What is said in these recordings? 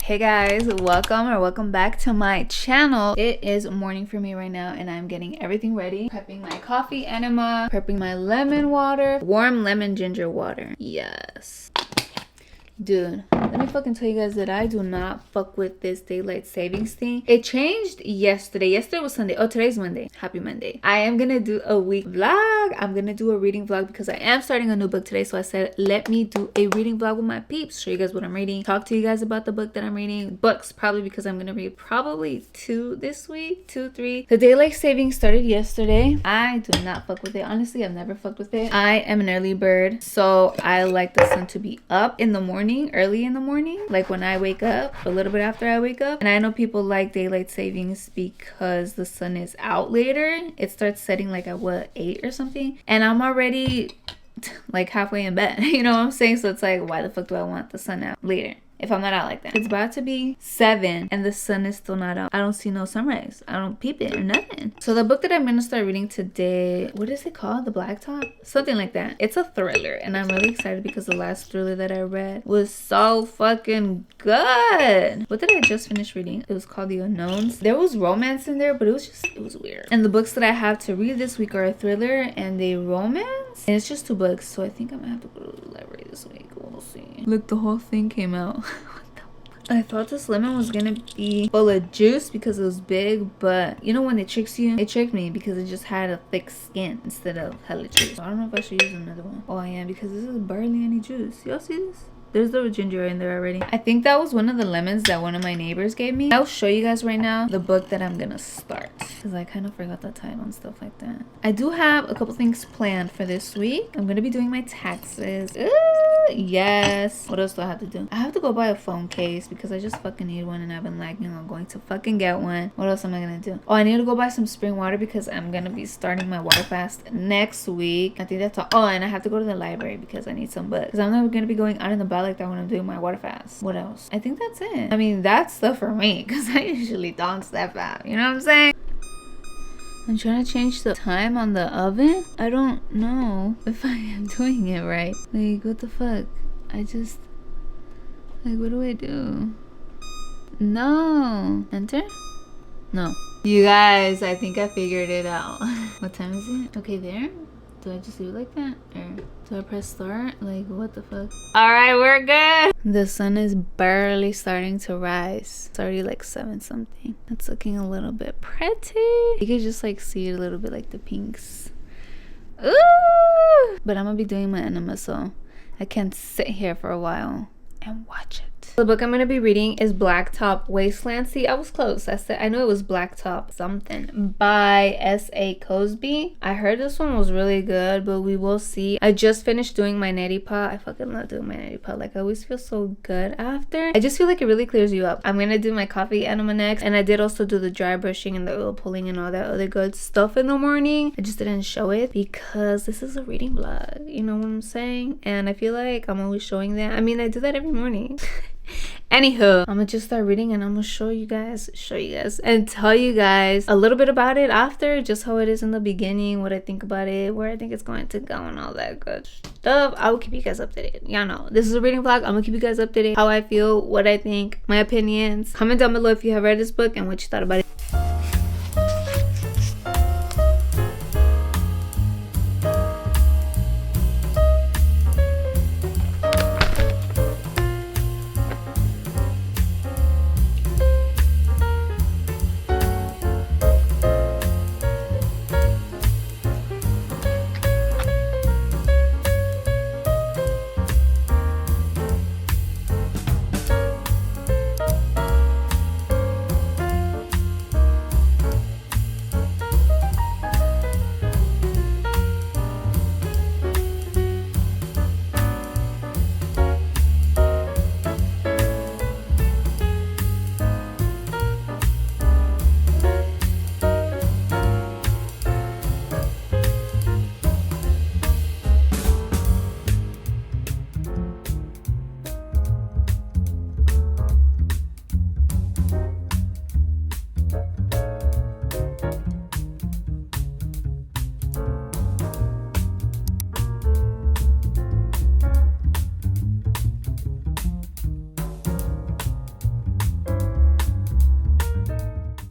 Hey guys, welcome back to my channel. It is morning for me right now and I'm getting everything ready. Prepping my coffee enema, prepping my lemon water, warm lemon ginger water. Yes. Dude, let me fucking tell you guys that I do not fuck with this daylight savings thing. It changed yesterday. Yesterday was Sunday. Oh, today's Monday. Happy Monday. I am gonna do a week vlog. I'm gonna do a reading vlog because I am starting a new book today. So I said, let me do a reading vlog with my peeps. Show you guys what I'm reading. Talk to you guys about the book that I'm reading. Books, probably because I'm gonna read probably 2 this week. 2, 3. The daylight savings started yesterday. I do not fuck with it. Honestly, I've never fucked with it. I am an early bird. So I like the sun to be up in the morning. Early in the morning, like when I wake up, a little bit after I wake up. And I know people like daylight savings because the sun is out later. It starts setting like at what, 8 or something, and I'm already like halfway in bed. You know what I'm saying? So it's like, why the fuck do I want the sun out later if I'm not out like that? It's about to be 7 and the sun is still not out. I don't see no sunrise. I don't peep it or nothing. So the book that I'm gonna start reading today, what is it called? The Blacktop? Something like that. It's a thriller and I'm really excited because the last thriller that I read was so fucking good. What did I just finish reading? It was called The Unknowns. There was romance in there, but it was weird. And the books that I have to read this week are a thriller and a romance. And it's just 2 books. So I think I'm gonna have to go to the library this week. We'll see. Look, the whole thing came out. I thought this lemon was gonna be full of juice because it was big, but you know when it tricks you? It tricked me because it just had a thick skin instead of hella juice. So I don't know if I should use another one. Oh, I am, because this is barely any juice. Y'all see this? There's the ginger in there already. I think that was one of the lemons that one of my neighbors gave me. I'll show you guys right now the book that I'm gonna start because I kind of forgot the title and stuff like that. I do have a couple things planned for this week. I'm gonna be doing my taxes. Ooh, yes. What else do I have to do? I have to go buy a phone case because I just fucking need one and I've been lagging on going to fucking get one. What else am I gonna do? Oh, I need to go buy some spring water because I'm gonna be starting my water fast next week. I think that's all. Oh, and I have to go to the library because I need some books because I'm not gonna be going out in the back like that when I'm doing my water fast. What else? I think that's it. I mean, that's stuff for me because I usually don't step out. You know what I'm saying? I'm trying to change the time on the oven. I don't know if I am doing it right. Like, what the fuck? I just... Like, what do I do? No. Enter? No. You guys, I think I figured it out. What time is it? Okay, there? Do I just leave it like that? Or do I press start? Like, what the fuck? Alright, we're good! The sun is barely starting to rise. It's already like 7 something. It's looking a little bit pretty. You can just like see it a little bit, like the pinks. Ooh! But I'm gonna be doing my enema, so I can't sit here for a while and watch it. The book I'm going to be reading is Blacktop Wasteland. See, I was close. I know it was Blacktop something by S.A. Cosby. I heard this one was really good, but we will see. I just finished doing my neti pot. I fucking love doing my neti pot. Like, I always feel so good after. I just feel like it really clears you up. I'm going to do my coffee enema next, and I did also do the dry brushing and the oil pulling and all that other good stuff in the morning. I just didn't show it because this is a reading vlog. You know what I'm saying? And I feel like I'm always showing that. I mean, I do that every morning. Anywho, I'm gonna just start reading and I'm gonna show you guys and tell you guys a little bit about it after, just how it is in the beginning, what I think about it, where I think it's going to go, and all that good stuff. I will keep you guys updated. Y'all know this is a reading vlog. I'm gonna keep you guys updated, how I feel, what I think, my opinions. Comment down below if you have read this book and what you thought about it.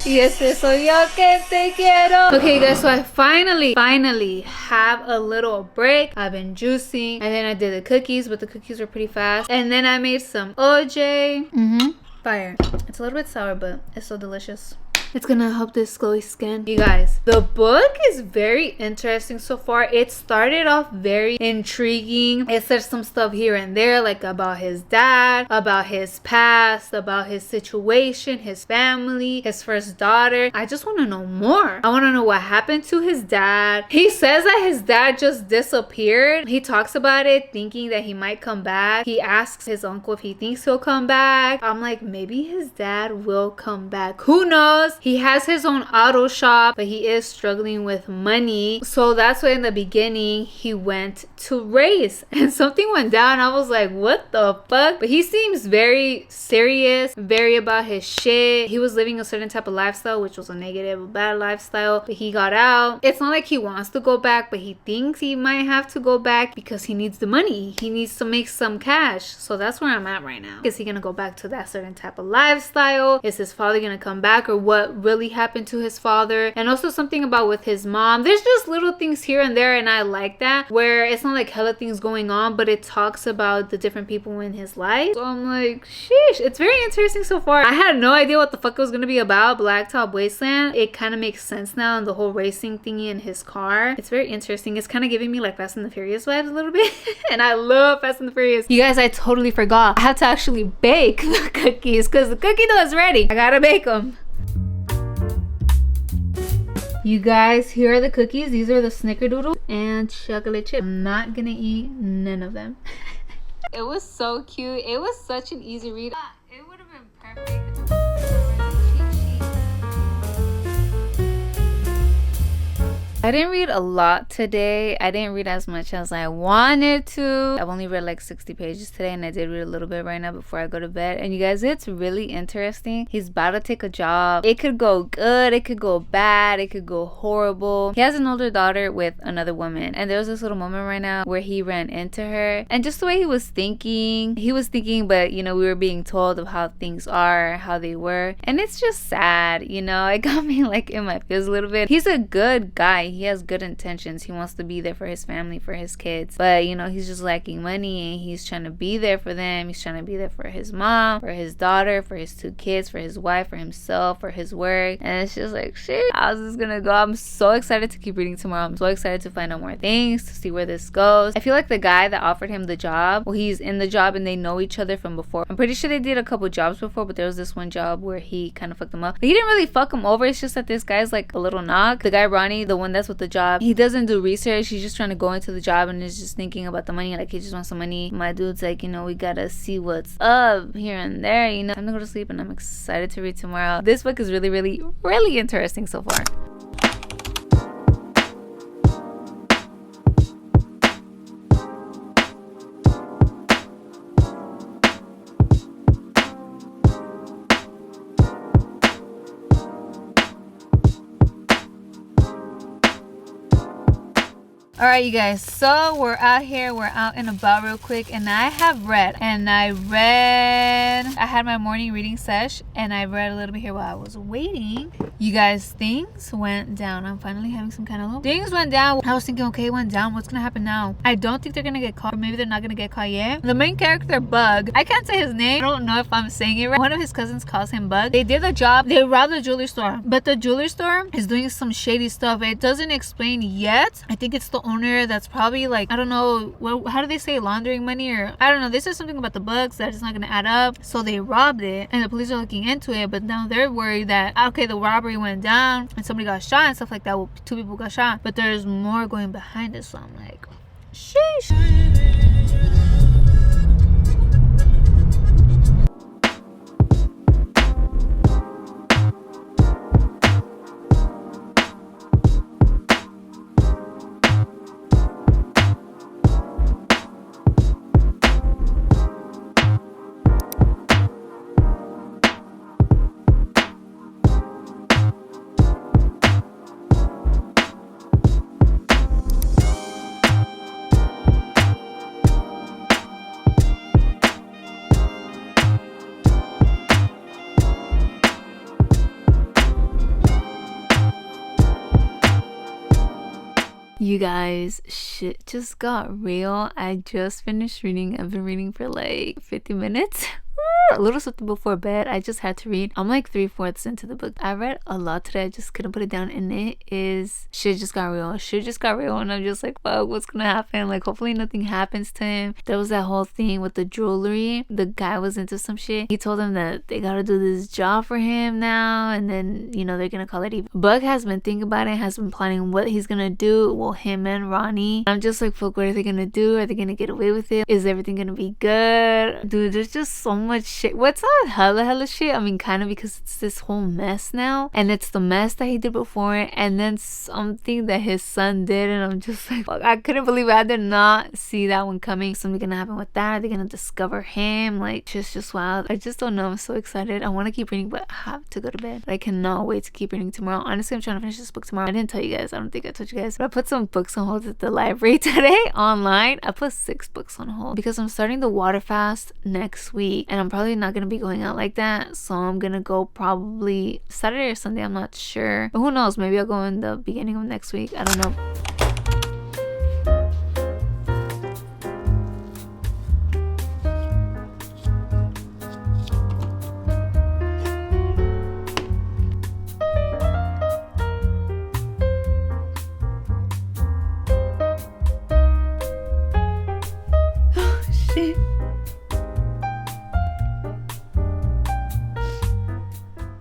Y ese soy yo que te quiero. Okay, you guys, so I finally have a little break. I've been juicing, and then I did the cookies, but the cookies were pretty fast. And then I made some OJ. Fire. It's a little bit sour, but it's so delicious. It's gonna help this glowy skin. You guys, the book is very interesting so far. It started off very intriguing. It said some stuff here and there, like about his dad, about his past, about his situation, his family, his first daughter. I just want to know more. I want to know what happened to his dad. He says that his dad just disappeared. He talks about it thinking that he might come back. He asks his uncle if he thinks he'll come back. I'm like, maybe his dad will come back. Who knows? He has his own auto shop, but he is struggling with money. So that's why in the beginning he went to race and something went down. I was like, what the fuck? But he seems very serious, very about his shit. He was living a certain type of lifestyle, which was a negative, a bad lifestyle, but he got out. It's not like he wants to go back, but he thinks he might have to go back because he needs the money. He needs to make some cash. So that's where I'm at right now. Is he gonna go back to that certain type of lifestyle? Is his father gonna come back, or what really happened to his father? And also something about with his mom. There's just little things here and there, and I like that, where it's not like hella things going on, but it talks about the different people in his life. So I'm like, sheesh, it's very interesting so far. I had no idea what the fuck it was gonna be about. Blacktop Wasteland, it kind of makes sense now, and the whole racing thingy in his car, it's very interesting. It's kind of giving me like Fast and the Furious vibes a little bit. And I love Fast and the Furious. You guys, I totally forgot, I have to actually bake the cookies because the cookie dough is ready. I gotta bake them. You guys, here are the cookies. These are the snickerdoodles and chocolate chip. I'm not gonna eat none of them. It was so cute. It was such an easy read. It would have been perfect. I didn't read a lot today. I didn't read as much as I wanted to. I've only read like 60 pages today, and I did read a little bit right now before I go to bed. And you guys, it's really interesting. He's about to take a job. It could go good, it could go bad, it could go horrible. He has an older daughter with another woman, and there was this little moment right now where he ran into her, and just the way he was thinking, but you know, we were being told of how things are, how they were, and it's just sad, you know. It got me like in my feels a little bit. He's a good guy. He has good intentions. He wants to be there for his family, for his kids, but you know, he's just lacking money, and he's trying to be there for them. He's trying to be there for his mom, for his daughter, for his 2 kids, for his wife, for himself, for his work. And it's just like, shit, how's this gonna go? I'm so excited to keep reading tomorrow. I'm so excited to find out more things, to see where this goes. I feel like the guy that offered him the job, well, he's in the job and they know each other from before. I'm pretty sure they did a couple jobs before, but there was this one job where he kind of fucked him up, but he didn't really fuck him over. It's just that this guy's like a little knock. The guy Ronnie, the one that's with the job, he doesn't do research. He's just trying to go into the job and is just thinking about the money. Like, he just wants some money. My dude's like, you know, we gotta see what's up here and there, you know. I'm gonna go to sleep, and I'm excited to read tomorrow. This book is really, really, really interesting so far. All right, you guys, so we're out here, we're out and about real quick, and I had my morning reading sesh, and I read a little bit here while I was waiting. You guys, things went down. I'm finally having some kind of look. Things went down. I was thinking, okay, it went down. What's gonna happen now? I don't think they're gonna get caught, or maybe they're not gonna get caught yet. The main character, Bug, I can't say his name. I don't know if I'm saying it right. One of his cousins calls him Bug. They did the job. They robbed the jewelry store, but the jewelry store is doing some shady stuff. It doesn't explain yet. I think it's the owner that's probably like, I don't know, how do they say, laundering money, or I don't know. They said something about the bugs that it's not gonna add up, so they robbed it, and the police are looking into it. But now they're worried that, okay, the robbery went down and somebody got shot and stuff like that. Well, 2 people got shot, but there's more going behind it. So I'm like, sheesh. You guys, shit just got real. I just finished reading. I've been reading for like 50 minutes. A little something before bed. I just had to read. I'm like 3/4 into the book. I read a lot today. I just couldn't put it down. And it is shit just got real. Shit just got real. And I'm just like, fuck, what's gonna happen? Like, hopefully nothing happens to him. There was that whole thing with the jewelry. The guy was into some shit. He told him that they gotta do this job for him now. And then, you know, they're gonna call it even. Buck has been thinking about it, has been planning what he's gonna do. Well, him and Ronnie. I'm just like, fuck, what are they gonna do? Are they gonna get away with it? Is everything gonna be good? Dude, there's just so much shit. What's not hella shit? I mean, kind of, because it's this whole mess now, and it's the mess that he did before, and then something that his son did, and I'm just like, fuck, I couldn't believe it. I did not see that one coming. Something gonna happen with that. They're gonna discover him. Like, just wild. I just don't know. I'm so excited. I want to keep reading, but I have to go to bed. I cannot wait to keep reading tomorrow. Honestly, I'm trying to finish this book tomorrow. I didn't tell you guys. I don't think I told you guys, but I put some books on hold at the library today online. I put 6 books on hold because I'm starting the water fast next week, and I'm probably not gonna be going out like that, so I'm gonna go probably Saturday or Sunday. I'm not sure, but who knows, maybe I'll go in the beginning of next week. I don't know. Oh shit.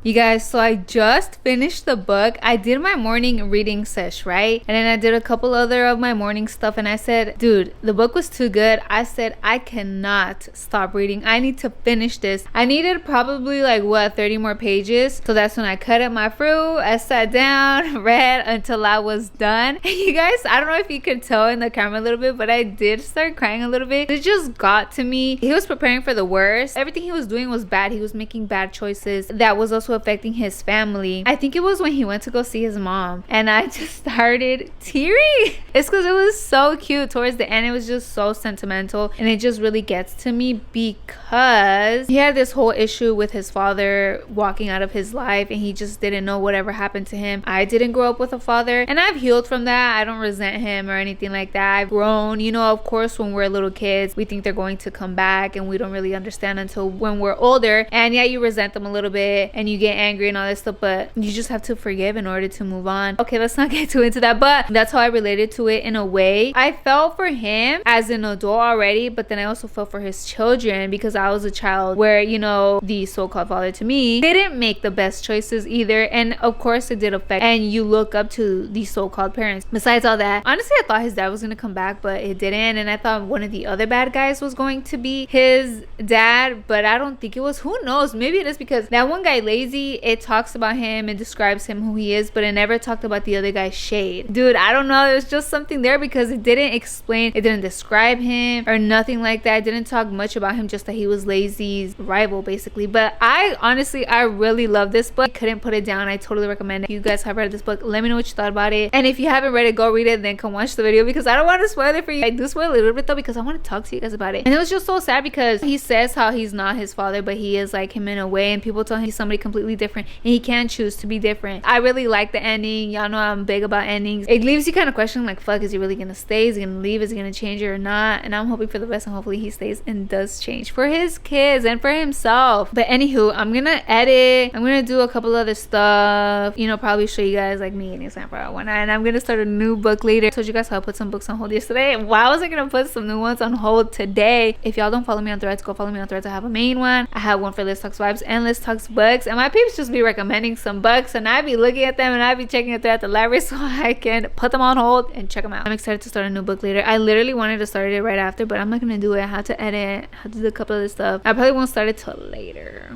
You guys, so I just finished the book. I did my morning reading sesh, right? And then I did a couple other of my morning stuff, and I said, dude, the book was too good. I said, I cannot stop reading. I need to finish this. I needed probably like, what, 30 more pages? So that's when I cut up my fruit. I sat down, read until I was done. And you guys, I don't know if you could tell in the camera a little bit, but I did start crying a little bit. It just got to me. He was preparing for the worst. Everything he was doing was bad. He was making bad choices. That was also affecting his family. I think it was when he went to go see his mom, and I just started tearing. It's because it was so cute. Towards the end, it was just so sentimental, and it just really gets to me because he had this whole issue with his father walking out of his life, and he just didn't know whatever happened to him. I didn't grow up with a father, and I've healed from that. I don't resent him or anything like that. I've grown. You know, of course, when we're little kids, we think they're going to come back, and we don't really understand until when we're older. And yeah, you resent them a little bit, and you get angry and all this stuff, but you just have to forgive in order to move on. Okay, let's not get too into that, but that's how I related to it in a way. I felt for him as an adult already, but then I also felt for his children because I was a child where, you know, the so-called father to me didn't make the best choices either, and of course it did affect, and you look up to the so-called parents. Besides all that, honestly, I thought his dad was gonna come back, but it didn't, and I thought one of the other bad guys was going to be his dad, but I don't think it was. Who knows? Maybe it is, because that one guy, Lazy, it talks about him and describes him, who he is, but it never talked about the other guy, Shade. Dude, I don't know, there's just something there because it didn't explain, it didn't describe him or nothing like that. It didn't talk much about him, just that he was Lazy's rival basically. But I honestly, I really love this book. I couldn't put it down. I totally recommend it. If you guys have read this book, let me know what you thought about it, and if you haven't read it, go read it, then come watch the video because I don't want to spoil it for you. I do spoil a little bit though because I want to talk to you guys about it. And it was just so sad because he says how he's not his father, but he is like him in a way, and people tell him he's somebody completely different, and he can choose to be different. I really like the ending. Y'all know I'm big about endings. It leaves you kind of questioning, like, fuck, is he really gonna stay? Is he gonna leave? Is he gonna change it or not? And I'm hoping for the best, and hopefully he stays and does change for his kids and for himself. But anywho, I'm gonna edit. I'm gonna do a couple other stuff, you know, probably show you guys like me and example one, and I'm gonna start a new book later. I told you guys how I put some books on hold yesterday. Why was I gonna put some new ones on hold today? If y'all don't follow me on Threads, go follow me on Threads. I have a main one. I have one for Liz Talks Vibes and Liz Talks Books, and my peeps just be recommending some books, and I be looking at them and I be checking it at the library so I can put them on hold and check them out. I'm excited to start a new book later. I literally wanted to start it right after, but I'm not gonna do it. I have to edit, I have to do a couple of this stuff. I probably won't start it till later.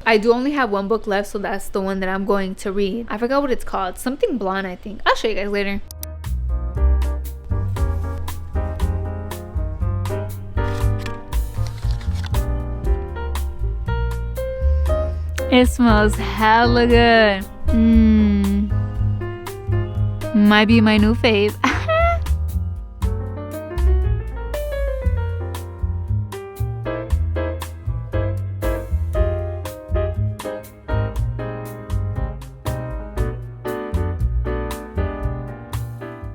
I do only have one book left, so that's the one that I'm going to read. I forgot what it's called. Something blonde, I think. I'll show you guys later. It smells hella good. Might be my new fave.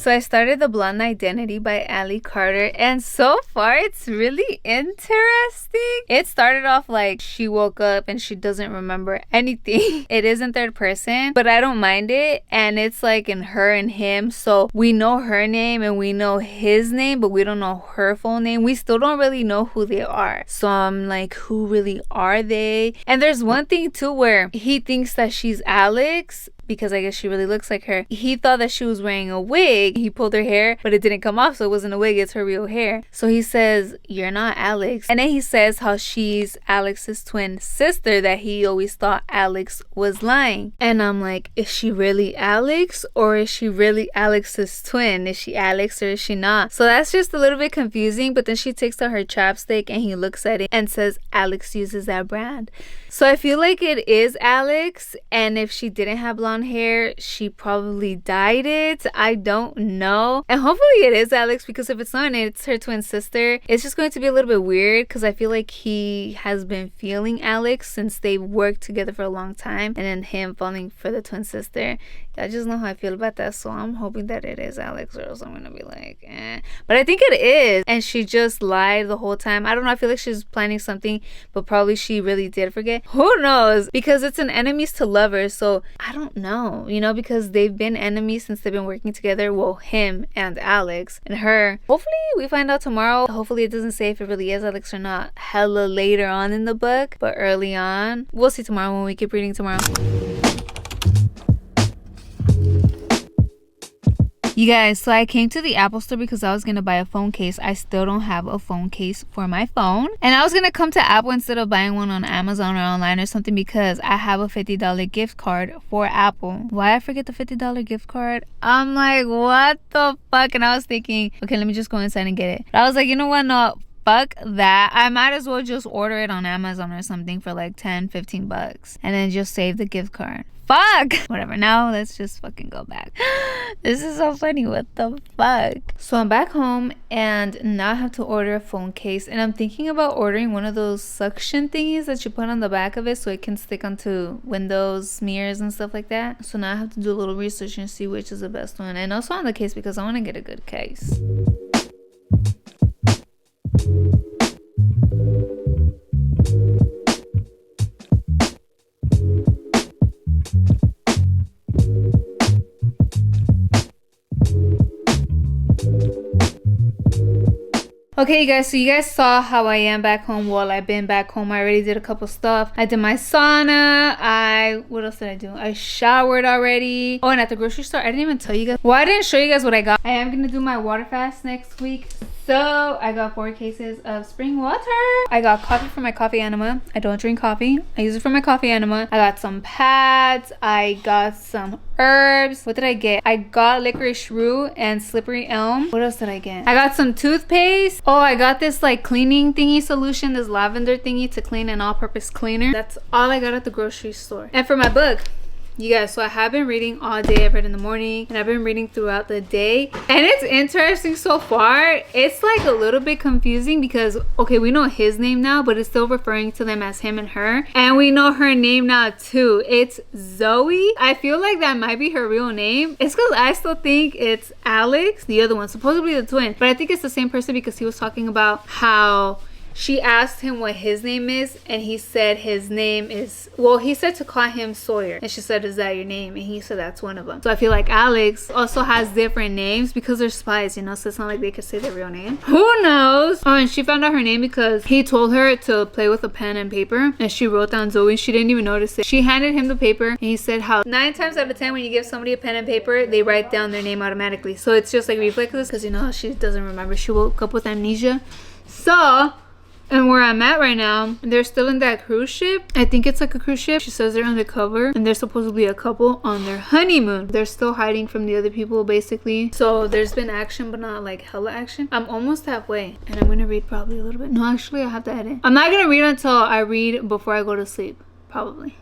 So I started The Blonde Identity by Ali Carter, and so far it's really interesting. It started off like she woke up and she doesn't remember anything. It is in third person, but I don't mind it, and it's like in her and him, so we know her name and we know his name, but we don't know her full name. We still don't really know who they are, so I'm like, who really are they? And there's one thing too where he thinks that she's Alex because I guess she really looks like her. He thought that she was wearing a wig. He pulled her hair, but it didn't come off, so it wasn't a wig, it's her real hair. So he says, you're not Alex. And then he says how she's Alex's twin sister, that he always thought Alex was lying. And I'm like, is she really Alex, or is she really Alex's twin? Is she Alex or is she not? So that's just a little bit confusing. But then she takes out her chapstick and he looks at it and says Alex uses that brand. So I feel like it is Alex, and if she didn't have blonde hair, she probably dyed it. I don't know. And hopefully it is Alex, because if it's not and it's her twin sister, it's just going to be a little bit weird, because I feel like he has been feeling Alex since they worked together for a long time, and then him falling for the twin sister. I just know how I feel about that, so I'm hoping that it is Alex, or else I'm gonna be like, eh. But I think it is, and she just lied the whole time. I don't know, I feel like she's planning something, but probably she really did forget. Who knows? Because it's an enemies to lovers, so I don't know, you know, because they've been enemies since they've been working together. Well, him and Alex and her. Hopefully we find out tomorrow. Hopefully it doesn't say if it really is Alex or not hella later on in the book, but early on. We'll see tomorrow when we keep reading tomorrow. You guys, so I came to the Apple store because I was going to buy a phone case. I still don't have a phone case for my phone. And I was going to come to Apple instead of buying one on Amazon or online or something, because I have a $50 gift card for Apple. Why I forget the $50 gift card? I'm like, what the fuck? And I was thinking, okay, let me just go inside and get it. But I was like, you know what? No, fuck that. I might as well just order it on Amazon or something for like 10-15 bucks and then just save the gift card. Fuck, whatever. Now let's just fucking go back. This is so funny. What the fuck? So I'm back home and now I have to order a phone case, and I'm thinking about ordering one of those suction thingies that you put on the back of it so it can stick onto windows, mirrors and stuff like that. So now I have to do a little research and see which is the best one, and also on the case because I want to get a good case. Okay, you guys, so you guys saw how I am back home. Well, I've been back home. I already did a couple stuff. I did my sauna. What else did I do? I showered already. Oh, and at the grocery store, I didn't even tell you guys. Well, I didn't show you guys what I got. I am gonna do my water fast next week. So I got 4 cases of spring water. I got coffee for my coffee enema. I don't drink coffee. I use it for my coffee enema. I got some pads. I got some herbs. What did I get? I got licorice root and slippery elm. What else did I get? I got some toothpaste. Oh, I got this like cleaning thingy solution, this lavender thingy to clean, an all-purpose cleaner. That's all I got at the grocery store. And for my book, you guys, so I have been reading all day. I've read in the morning and I've been reading throughout the day, and it's interesting so far. It's like a little bit confusing because, okay, we know his name now, but it's still referring to them as him and her, and we know her name now too. It's Zoe. I feel like that might be her real name. It's because I still think it's Alex, the other one, supposedly the twin, but I think it's the same person because he was talking about how she asked him what his name is, and he said his name is, well, he said to call him Sawyer, and she said, is that your name? And he said that's one of them. So I feel like Alex also has different names because they're spies, you know, so it's not like they could say their real name. Who knows? Oh, and she found out her name because he told her to play with a pen and paper, and she wrote down Zoe. She didn't even notice it. She handed him the paper, and he said how 9 times out of 10 when you give somebody a pen and paper, they write down their name automatically. So it's just like reflexes, because you know she doesn't remember. She woke up with amnesia. So, and where I'm at right now, they're still in that cruise ship. I think it's like a cruise ship. She says they're undercover and they're supposedly a couple on their honeymoon. They're still hiding from the other people basically. So there's been action, but not like hella action. I'm almost halfway and I'm gonna read probably a little bit. No, actually I have to edit. I'm not gonna read until I read before I go to sleep, probably.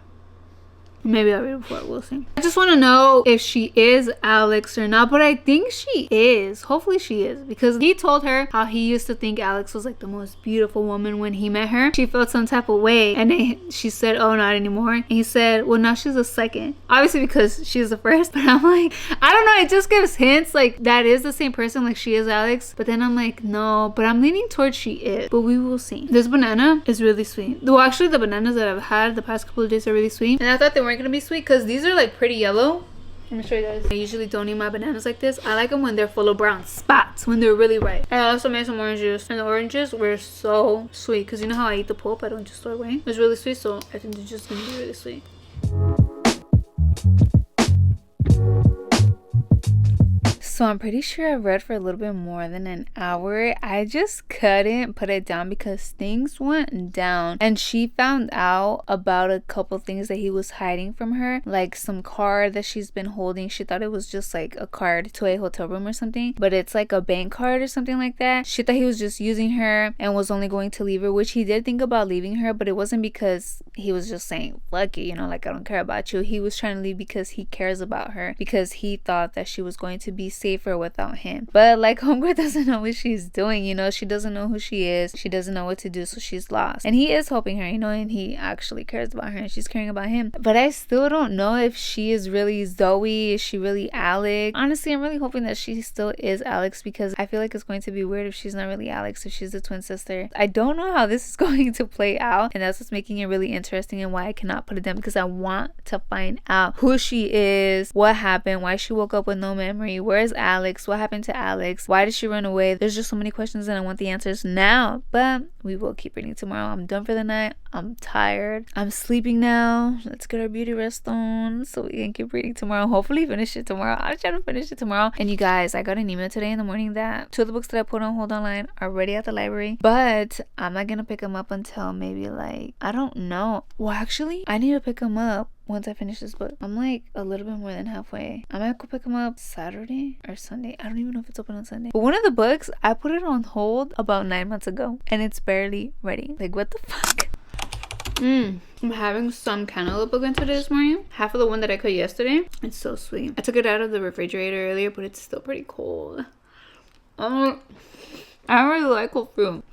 Maybe I'll read it before. We'll see. I just want to know if she is Alex or not, but I think she is. Hopefully she is, because he told her how he used to think Alex was like the most beautiful woman when he met her. She felt some type of way, and then she said, oh, not anymore. And he said, well, now she's a second. Obviously because she's the first, but I'm like, I don't know. It just gives hints like that is the same person, like she is Alex. But then I'm like, no, but I'm leaning towards she is. But we will see. This banana is really sweet. Well, actually the bananas that I've had the past couple of days are really sweet. And I thought they weren't gonna be sweet because these are like pretty yellow. Let me show you guys. I usually don't eat my bananas like this. I like them when they're full of brown spots, when they're really ripe. And I also made some orange juice, and the oranges were so sweet because you know how I eat the pulp, I don't just throw it away. It's really sweet, so I think they're just gonna be really sweet. So I'm pretty sure I read for a little bit more than an hour. I just couldn't put it down because things went down, and she found out about a couple things that he was hiding from her, like some card that she's been holding. She thought it was just like a card to a hotel room or something, but it's like a bank card or something like that. She thought he was just using her and was only going to leave her, which he did think about leaving her, but it wasn't because he was just saying fuck it, you know, like I don't care about you. He was trying to leave because he cares about her, because he thought that she was going to be safer without him. But like homegirl doesn't know what she's doing, you know, she doesn't know who she is, she doesn't know what to do, so she's lost. And he is helping her, you know, and he actually cares about her and she's caring about him. But I still don't know if she is really Zoe, is she really Alex? Honestly, I'm really hoping that she still is Alex, because I feel like it's going to be weird if she's not really Alex, if she's the twin sister. I don't know how this is going to play out, and that's what's making it really interesting and why I cannot put it down, because I want to find out who she is, what happened, why she woke up with no memory, where's Alex, what happened to Alex, why did she run away. There's just so many questions and I want the answers now, but we will keep reading tomorrow. I'm done for the night. I'm tired. I'm sleeping now. Let's get our beauty rest on so we can keep reading tomorrow. Hopefully finish it tomorrow. I'll try to finish it tomorrow. And you guys, I got an email today in the morning that 2 of the books that I put on hold online are already at the library, but I'm not gonna pick them up until maybe like, I don't know. Well, actually, I need to pick them up once I finish this book. I'm like a little bit more than halfway. I might go pick them up Saturday or Sunday. I don't even know if it's open on Sunday. But one of the books, I put it on hold about 9 months ago and it's barely ready. Like, what the fuck? I'm having some cantaloupe again today this morning. Half of the one that I cut yesterday. It's so sweet. I took it out of the refrigerator earlier, but it's still pretty cold. I don't really like cold fruit.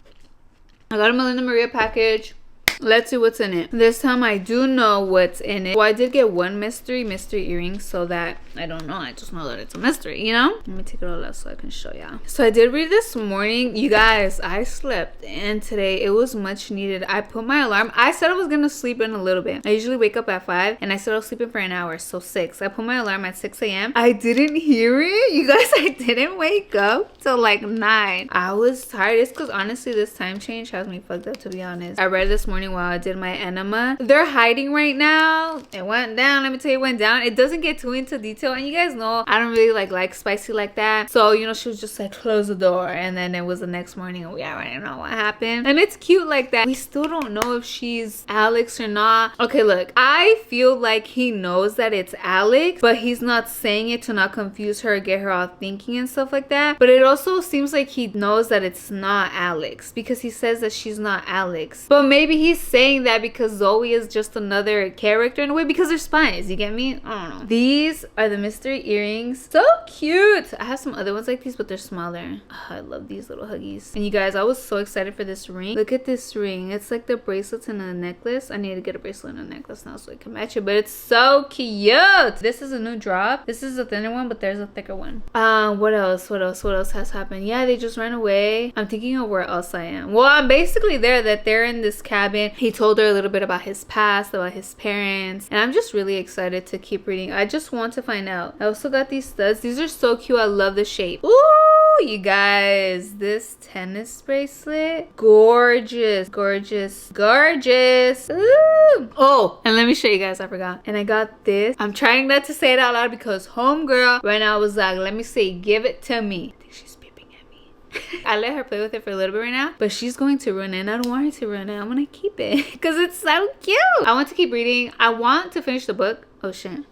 I got a Melinda Maria package. Let's see what's in it. This time I do know what's in it. Well, I did get one mystery earring, so that I don't know. I just know that it's a mystery, you know? Let me take it all out so I can show y'all. So I did read this morning. You guys, I slept in today. It was much needed. I put my alarm. I said I was gonna sleep in a little bit. I usually wake up at 5 and I said I was sleeping for an hour, so 6. I put my alarm at 6 a.m. I didn't hear it. You guys, I didn't wake up till like 9. I was tired. It's because honestly this time change has me fucked up, to be honest. I read this morning while I did my enema. They're hiding right now. It went down. Let me tell you, it went down. It doesn't get too into detail, and you guys know I don't really like spicy like that. So you know, she was just like, close the door, and then it was the next morning and we already know what happened. And it's cute like that. We still don't know if she's Alex or not. Okay, look, I feel like he knows that it's Alex, but he's not saying it to not confuse her or get her all thinking and stuff like that. But it also seems like he knows that it's not Alex, because he says that she's not Alex. But maybe he's saying that because Zoe is just another character in a way, because they're spies, you get me? I don't know. These are the mystery earrings. So cute. I have some other ones like these, but they're smaller. Oh, I love these little huggies. And you guys, I was so excited for this ring. Look at this ring. It's like the bracelets and a necklace. I need to get a bracelet and a necklace now so it can match it, but it's so cute. This is a new drop. This is a thinner one, but there's a thicker one. What else has happened? Yeah, they just ran away. I'm thinking of where else I am. Well, I'm basically there, that they're in this cabin. He told her a little bit about his past, about his parents, and I'm just really excited to keep reading. I just want to find out. I also got these studs. These are so cute. I love the shape. Ooh, you guys, this tennis bracelet, gorgeous, gorgeous, gorgeous. Ooh. Oh, and let me show you guys, I forgot. And I got this. I'm trying not to say it out loud because homegirl right now was like, let me see, give it to me. I think she's peeping at me. I let her play with it for a little bit right now, but she's going to ruin it, and I don't want her to ruin it. I'm gonna keep it because it's so cute. I want to keep reading. I want to finish the book. Oh shit.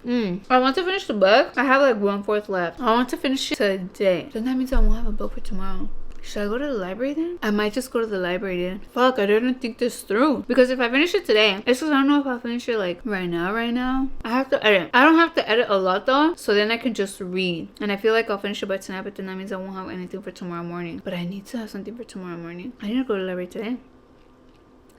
I want to finish the book. I have like 1/4 left. I want to finish it today. Then that means I won't have a book for tomorrow. Should I go to the library then? I might just go to the library then. Fuck, I didn't think this through. Because if I finish it today, it's because I don't know if I'll finish it like right now. I have to edit. I don't have to edit a lot though, so then I can just read. And I feel like I'll finish it by tonight, but then that means I won't have anything for tomorrow morning. But I need to have something for tomorrow morning. I need to go to the library today.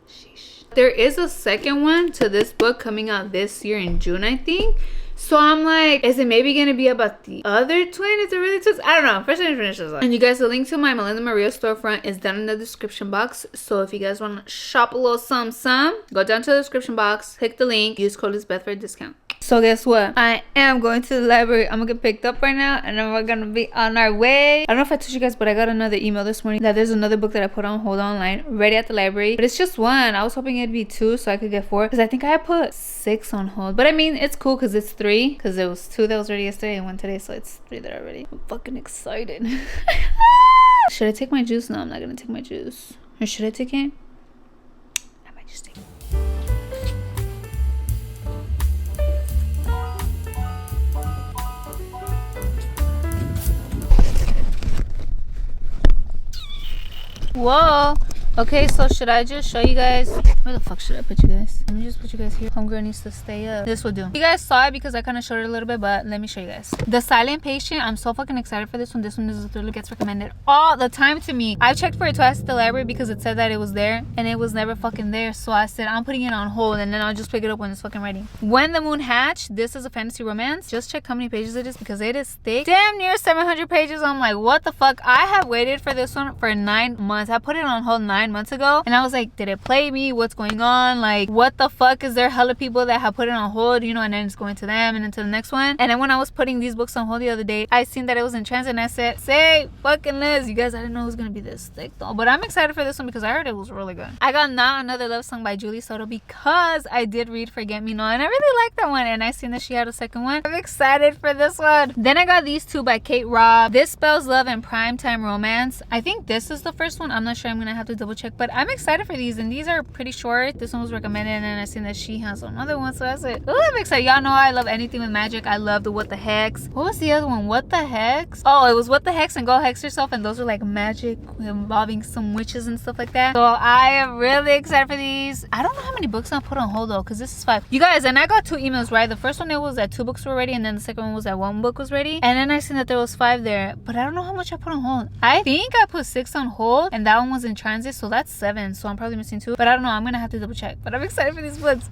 Sheesh. There is a second one to this book coming out this year in June, I think. So I'm like, is it maybe gonna be about the other twin? Is it really twins? I don't know. First I need to finish this one. And you guys, the link to my Melinda Maria storefront is down in the description box. So if you guys want to shop a little some, go down to the description box, click the link, use code Lisbeth for a discount. So guess what? I am going to the library. I'm gonna get picked up right now, and then we're gonna be on our way. I don't know if I told you guys, but I got another email this morning that there's another book that I put on hold online, ready at the library. But it's just one. I was hoping it'd be 2 so I could get 4, because I think I put 6 on hold. But I mean, it's cool because it's 3, because it was 2 that was ready yesterday and 1 today, so it's 3 that are ready. I'm fucking excited. Should I take my juice? No, I'm not gonna take my juice. Or should I take it? I might just take it. Whoa. Okay, so should I just show you guys? Where the fuck should I put you guys? Let me just put you guys here. Homegirl needs to stay up. This will do. You guys saw it because I kind of showed it a little bit, but let me show you guys. The Silent Patient. I'm so fucking excited for this one. This one is literally gets recommended all the time to me. I checked for it twice at the library because it said that it was there, and it was never fucking there. So I said, I'm putting it on hold, and then I'll just pick it up when it's fucking ready. When the Moon Hatched. This is a fantasy romance. Just check how many pages it is because it is thick. Damn near 700 pages. I'm like, what the fuck? I have waited for this one for 9 months. I put it on hold 9 months ago, and I was like, did it play me? What's going on? Like, what the fuck? Is there hella people that have put it on hold, you know, and then it's going to them and then to the next one? And then when I was putting these books on hold the other day, I seen that it was in transit, and I said, say fucking Liz, you guys, I didn't know it was gonna be this thick though, but I'm excited for this one because I heard it was really good. I got Not Another Love Song by Julie Soto because I did read Forget Me Not, and I really liked that one, and I seen that she had a second one. I'm excited for this one. Then I got these 2 by Kate Robb. This Spells Love and Primetime Romance. I think this is the first one. I'm not sure. I'm gonna have to double check, but I'm excited for these, and these are pretty short. This one was recommended, and then I seen that she has another one, so that's it. Oh, I'm excited. Y'all know I love anything with magic. I love the What the Hex. What was the other one? What the Hex? Oh, it was What the Hex and Go Hex Yourself, and those are like magic involving some witches and stuff like that. So I am really excited for these. I don't know how many books I put on hold though, because this is 5. You guys, and I got 2 emails, right? The first one, it was that 2 books were ready, and then the second one was that 1 book was ready, and then I seen that there was 5 there, but I don't know how much I put on hold. I think I put 6 on hold, and that one was in transit, so that's 7, so I'm probably missing 2, but I don't know. I'm gonna have to double check, but I'm excited for these books.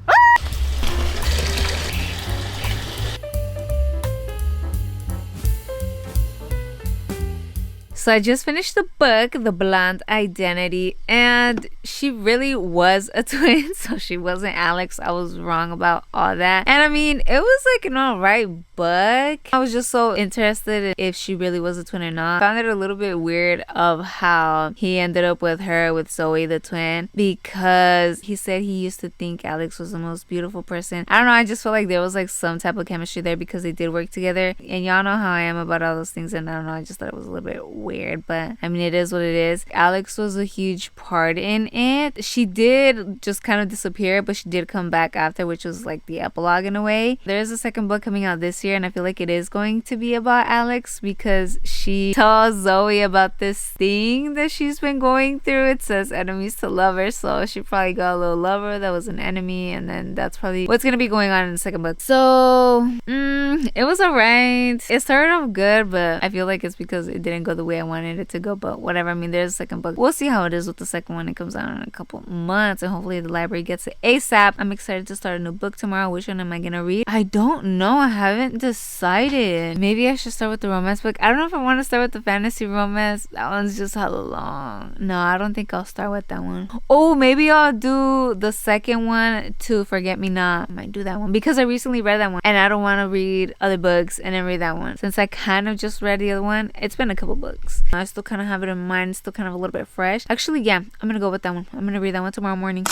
So I just finished the book, The Blonde Identity, and she really was a twin, so she wasn't Alex. I was wrong about all that. And I mean, it was like an alright book. I was just so interested in if she really was a twin or not. I found it a little bit weird of how he ended up with her, with Zoe the twin, because he said he used to think Alex was the most beautiful person. I don't know, I just felt like there was like some type of chemistry there because they did work together. And y'all know how I am about all those things, and I don't know, I just thought it was a little bit weird, but I mean, it is what it is. Alex was a huge part in it. She did just kind of disappear, but she did come back after, which was like the epilogue in a way. There's a second book coming out this year, and I feel like it is going to be about Alex because she tells Zoe about this thing that she's been going through. It says enemies to lovers, so she probably got a little lover that was an enemy, and then that's probably what's gonna be going on in the second book. So it was alright. It started off good, but I feel like it's because it didn't go the way I wanted it to go, but whatever. I mean, there's a second book. We'll see how it is with the second one. It comes out in a couple months, and hopefully the library gets it ASAP. I'm excited to start a new book tomorrow. Which one am I gonna read? I don't know. I haven't decided. Maybe I should start with the romance book. I don't know if I want to start with the fantasy romance. That one's just hella long. No, I don't think I'll start with that one. Oh, maybe I'll do the second one to Forget Me Not. I might do that one because I recently read that one, and I don't want to read other books and then read that one. Since I kind of just read the other one, it's been a couple books. I still kind of have it in mind, still kind of a little bit fresh. Actually, yeah, I'm gonna go with that one. I'm gonna read that one tomorrow morning.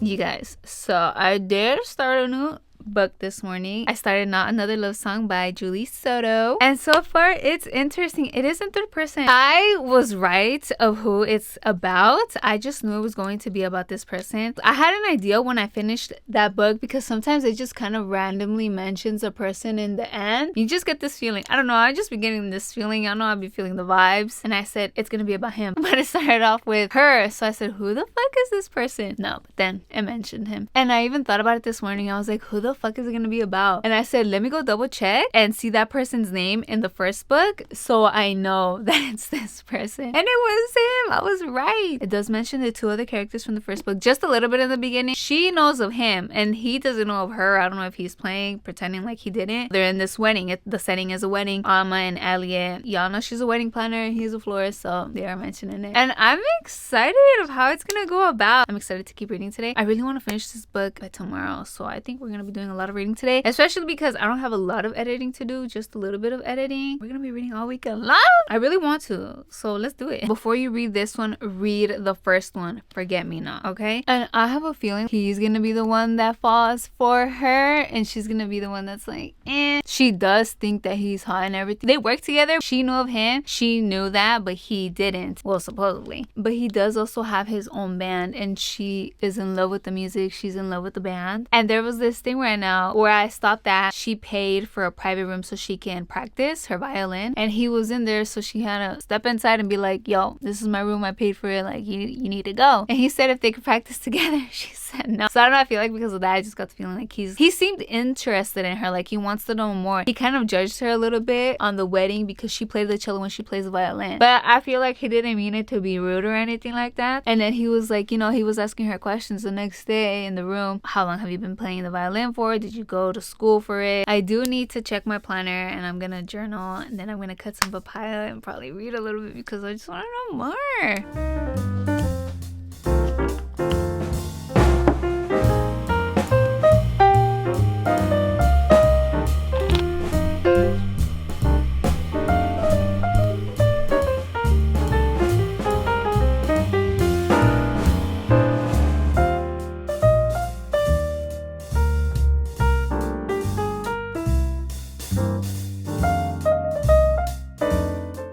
You guys, so I did start a new book this morning. I started Not Another Love Song by Julie Soto. And so far, it's interesting. It is in third person. I was right of who it's about. I just knew it was going to be about this person. I had an idea when I finished that book because sometimes it just kind of randomly mentions a person in the end. You just get this feeling. I don't know. I just be getting this feeling. I know I'll be feeling the vibes. And I said, it's going to be about him. But it started off with her. So I said, who the fuck is this person? No, but then it mentioned him. And I even thought about it this morning. I was like, who the fuck is it going to be about? And I said, let me go double check and see that person's name in the first book so I know that it's this person. And it was him. I was right. It does mention the two other characters from the first book just a little bit in the beginning. She knows of him and he doesn't know of her. I don't know if he's pretending like he didn't. They're in this wedding. The setting is a wedding. Alma and Elliot. Y'all know she's a wedding planner. He's a florist. So they are mentioning it. And I'm excited of how it's going to go about. I'm excited to keep reading today. I really want to finish this book by tomorrow. So I think we're going to be doing a lot of reading today. Especially because I don't have a lot of editing to do. Just a little bit of editing. We're going to be reading all weekend long. I really want to. So let's do it. Before you read this one, read the first one. Forget Me Not. Okay? And I have a feeling he's going to be the one that falls for her. And she's going to be the one that's like, eh. She does think that he's hot and everything. They work together. She knew of him. She knew that, but he didn't. Well, supposedly. But he does also have his own band and she is in love with the music. She's in love with the band. And there was this thing right now where I stopped that she paid for a private room so she can practice her violin. And he was in there, so she had to step inside and be like, yo, this is my room. I paid for it. Like, you need to go. And he said if they could practice together. She said no. So I don't know. I feel like because of that, I just got the feeling like he seemed interested in her. Like he wants to know more. He kind of judged her a little bit on the wedding because she played the cello when she plays the violin. But I feel like he didn't mean it to be rude or anything like that. And then he was like, you know, he was asking her questions the next day in the room. How long have you been playing the violin for? Did you go to school for it? I do need to check my planner and I'm gonna journal and then I'm gonna cut some papaya and probably read a little bit because I just want to know more.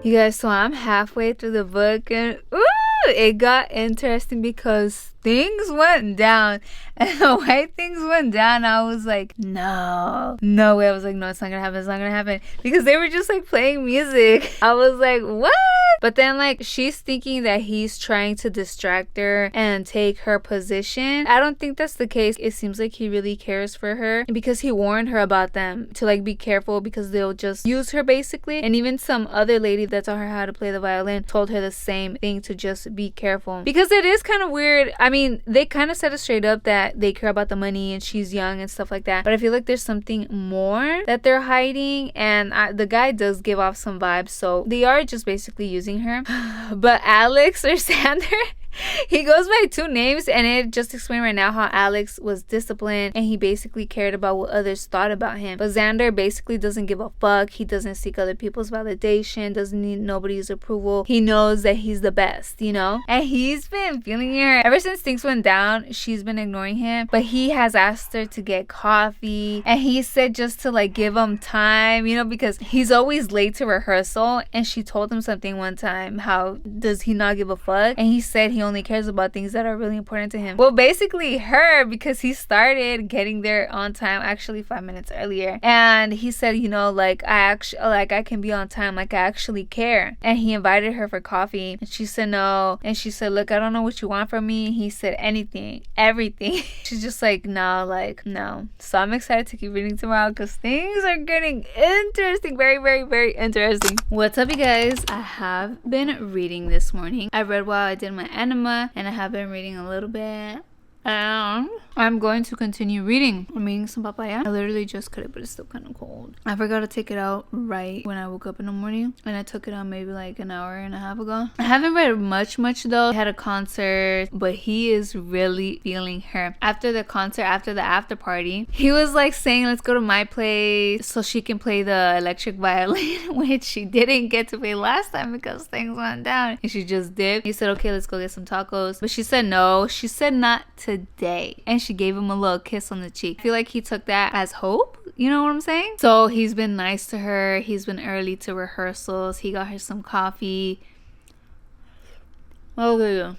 You guys, so I'm halfway through the book and it got interesting because things went down. And the way things went down, I was like, no way. I was like, no, it's not gonna happen. It's not gonna happen. Because they were just like playing music. I was like, what? But then like she's thinking that he's trying to distract her and take her position. I don't think that's the case. It seems like he really cares for her because he warned her about them to like be careful because they'll just use her basically. And even some other lady that taught her how to play the violin told her the same thing, to just be careful. Because it is kind of weird. I mean, they kind of said it straight up that they care about the money and she's young and stuff like that. But I feel like there's something more that they're hiding. And the guy does give off some vibes. So they are just basically using her. But Alex or Sander, he goes by two names, and it just explained right now how Alex was disciplined and he basically cared about what others thought about him. But Xander basically doesn't give a fuck. He doesn't seek other people's validation, doesn't need nobody's approval. He knows that he's the best, you know? And he's been feeling her. Ever since things went down, she's been ignoring him. But he has asked her to get coffee. And he said just to like give him time, you know, because he's always late to rehearsal. And she told him something one time, how does he not give a fuck? And he said he only cares about things that are really important to him. Well, basically her, because he started getting there on time, actually 5 minutes earlier. And he said, you know, like I can be on time, like I actually care. And he invited her for coffee and she said no. And she said, look, I don't know what you want from me. He said anything, everything. She's just like, no, like no. So I'm excited to keep reading tomorrow because things are getting interesting. Very, very, very interesting. What's up, you guys? I have been reading this morning. I read while I did my enema, and I have been reading a little bit. I'm going to continue reading. I'm eating some papaya. I literally just cut it, but it's still kind of cold. I forgot to take it out right when I woke up in the morning, and I took it out maybe like an hour and a half ago. I haven't read much though. I had a concert, but he is really feeling her. After the concert, after the after party, he was like saying, let's go to my place so she can play the electric violin, which she didn't get to play last time because things went down and she just dipped. He said, okay, let's go get some tacos, but she said no. She said not to today. And she gave him a little kiss on the cheek. I feel like he took that as hope. You know what I'm saying? So he's been nice to her. He's been early to rehearsals. He got her some coffee. Oh, yeah.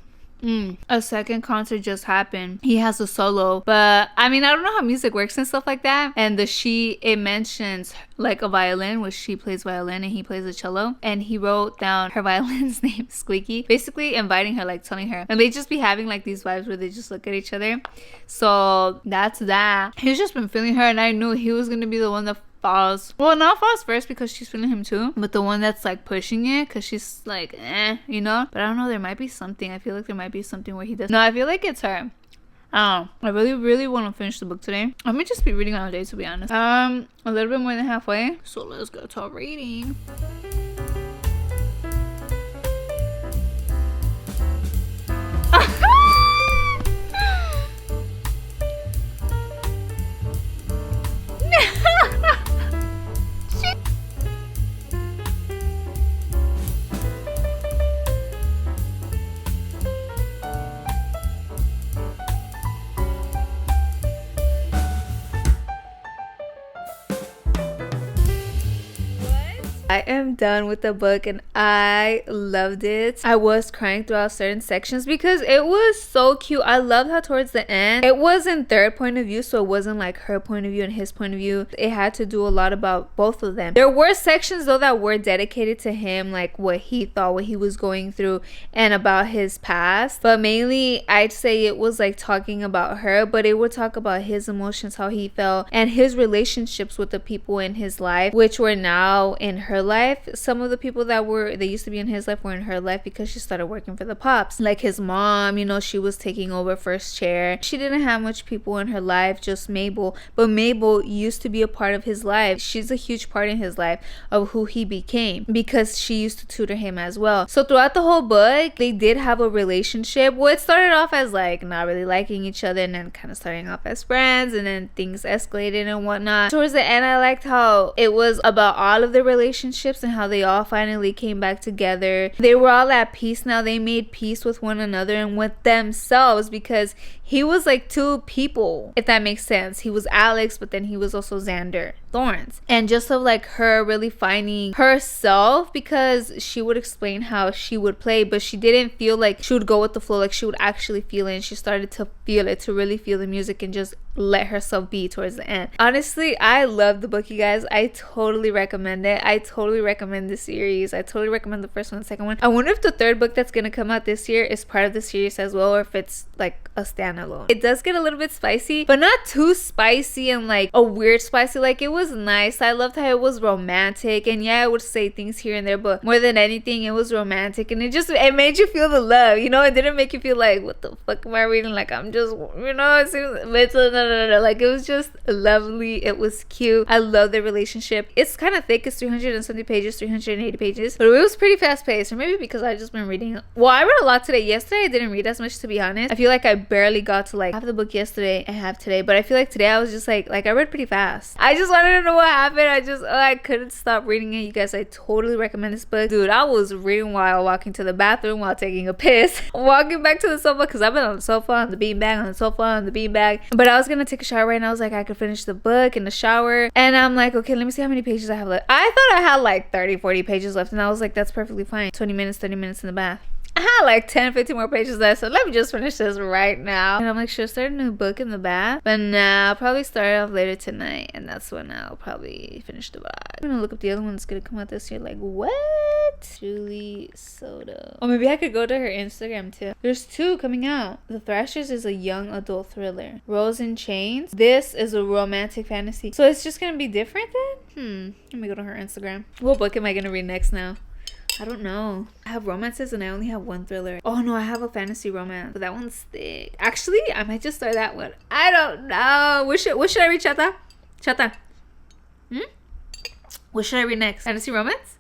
A second concert just happened. He has a solo, but I mean, I don't know how music works and stuff like that. And it mentions like a violin, which she plays violin and he plays the cello. And he wrote down her violin's name, Squeaky, basically inviting her, like telling her. And they just be having like these vibes where they just look at each other. So that's that. He's just been feeling her, and I knew he was gonna be the one that not falls first because she's feeling him too, but the one that's like pushing it because she's like you know. But I don't know, there might be something. I feel like there might be something where he does. No, I feel like it's her. I don't know. I really want to finish the book today. I may just be reading all day, to be honest. A little bit more than halfway, so let's go to reading. I am done with the book and I loved it. I was crying throughout certain sections because it was so cute. I loved how towards the end it was in third point of view, so it wasn't like her point of view and his point of view. It had to do a lot about both of them. There were sections though that were dedicated to him, like what he thought, what he was going through, and about his past. But mainly I'd say it was like talking about her, but it would talk about his emotions, how he felt, and his relationships with the people in his life, which were now in her life. Some of the people that used to be in his life were in her life because she started working for the pups. Like his mom, you know, she was taking over first chair. She didn't have much people in her life, just Mabel. But Mabel used to be a part of his life. She's a huge part in his life of who he became because she used to tutor him as well. So throughout the whole book, they did have a relationship. Well, it started off as like not really liking each other and then kind of starting off as friends, and then things escalated and whatnot. Towards the end, I liked how it was about all of the relationships and how they all finally came back together. They were all at peace now. They made peace with one another and with themselves, because he was like two people, if that makes sense. He was Alex, but then he was also Xander Thorns. And just of like her really finding herself, because she would explain how she would play, but she didn't feel like she would go with the flow. Like she would actually feel it, and she started to feel it, to really feel the music and just let herself be towards the end. Honestly, I love the book, you guys. I totally recommend it. I totally recommend the series. I totally recommend the first one and the second one. I wonder if the third book that's gonna come out this year is part of the series as well, or if it's like a standalone. It does get a little bit spicy, but not too spicy and like a weird spicy. Like it was nice. I loved how it was romantic, and yeah, I would say things here and there, but more than anything, it was romantic, and it made you feel the love, you know. It didn't make you feel like, what the fuck am I reading? Like I'm just, you know, it seems no. Like it was just lovely. It was cute. I love the relationship. It's kind of thick. It's 370 pages, 380 pages, but it was pretty fast paced, or maybe because I just been reading. Well, I read a lot today. Yesterday I didn't read as much, to be honest. I feel like I barely got to like half the book yesterday and half today, but I feel like today I was just like I read pretty fast. I just wanted to know what happened. I couldn't stop reading it, you guys. I totally recommend this book. Dude, I was reading while walking to the bathroom, while taking a piss, walking back to the sofa, because I've been on the sofa, on the beanbag, on the sofa, on the beanbag. But I was gonna take a shower, and I was like, I could finish the book in the shower, and I'm like, okay, let me see how many pages I have left. I thought I had like 30-40 pages left, and I was like, that's perfectly fine. 20 minutes, 30 minutes in the bath. I had like 10-15 more pages left, so let me just finish this right now. And I'm like, should I start a new book in the bath? But nah, I'll probably start off later tonight, and that's when I'll probably finish the book. I'm gonna look up the other one that's gonna come out this year. Like, what? Julie Soto. Oh, maybe I could go to her Instagram too. There's two coming out. The Thrashers is a young adult thriller. Rose in Chains, this is a romantic fantasy. So it's just gonna be different then? Let me go to her Instagram. What book am I gonna read next now? I don't know. I have romances and I only have one thriller. Oh no, I have a fantasy romance, but that one's thick. Actually, I might just start that one. I don't know. What should I read, Chata? Chata. What should I read next? Fantasy romance?